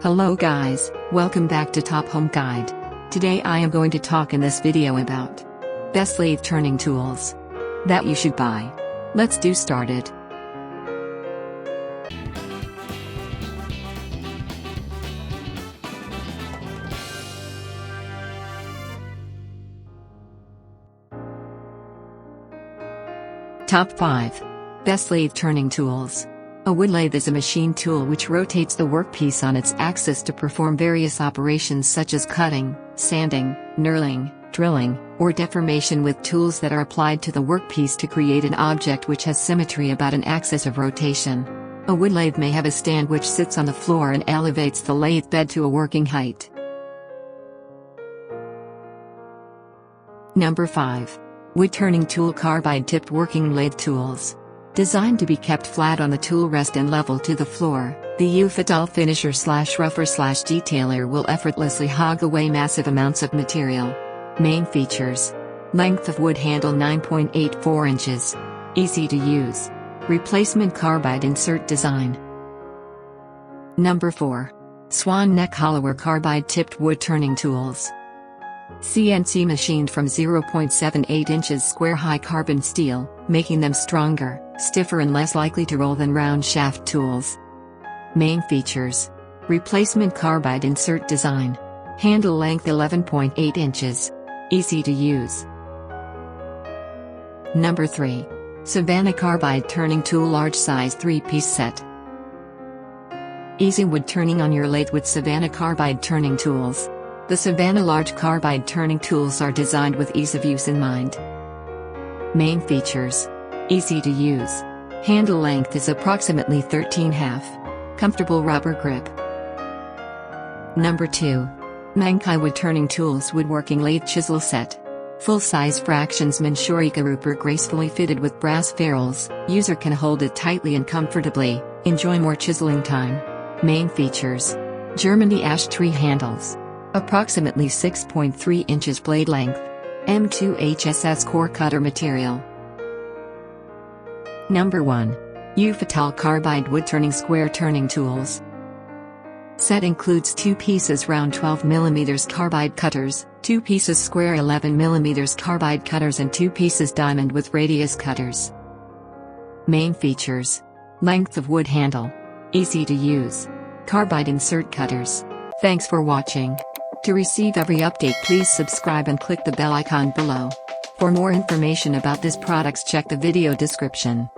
Hello guys, welcome back to Top Home Guide. Today I am going to talk in this video about best lathe turning tools that you should buy. Let's do started. Top 5. Best lathe turning tools. A wood lathe is a machine tool which rotates the workpiece on its axis to perform various operations such as cutting, sanding, knurling, drilling, or deformation with tools that are applied to the workpiece to create an object which has symmetry about an axis of rotation. A wood lathe may have a stand which sits on the floor and elevates the lathe bed to a working height. Number 5. Wood turning tool carbide tipped working lathe tools. Designed to be kept flat on the tool rest and level to the floor, the U-Fatal finisher / rougher / detailer will effortlessly hog away massive amounts of material. Main features: length of wood handle 9.84 inches. Easy to use. Replacement carbide insert design. Number 4. Swan neck hollower carbide tipped wood turning tools. CNC machined from 0.78 inches square high carbon steel, making them stronger, stiffer and less likely to roll than round shaft tools. Main features: replacement carbide insert design. Handle length 11.8 inches. Easy to use. Number 3. Savannah carbide turning tool large size 3-piece set. Easy wood turning on your lathe with Savannah carbide turning tools. The Savannah large carbide turning tools are designed with ease of use in mind. Main features: easy to use. Handle length is approximately 13/2. Comfortable rubber grip. Number 2. Mankai wood turning tools woodworking lathe chisel set. Full-size fractions Manchurica rooper gracefully fitted with brass ferrules. User can hold it tightly and comfortably, enjoy more chiseling time. Main features: Germany ash tree handles. Approximately 6.3 inches blade length. M2 HSS core cutter material. Number 1. U-Fatal carbide wood turning square turning tools. Set includes 2 pieces round 12 mm carbide cutters, 2 pieces square 11 mm carbide cutters and 2 pieces diamond with radius cutters. Main features: length of wood handle. Easy to use. Carbide insert cutters. Thanks for watching. To receive every update, please subscribe and click the bell icon below. For more information about this products, check the video description.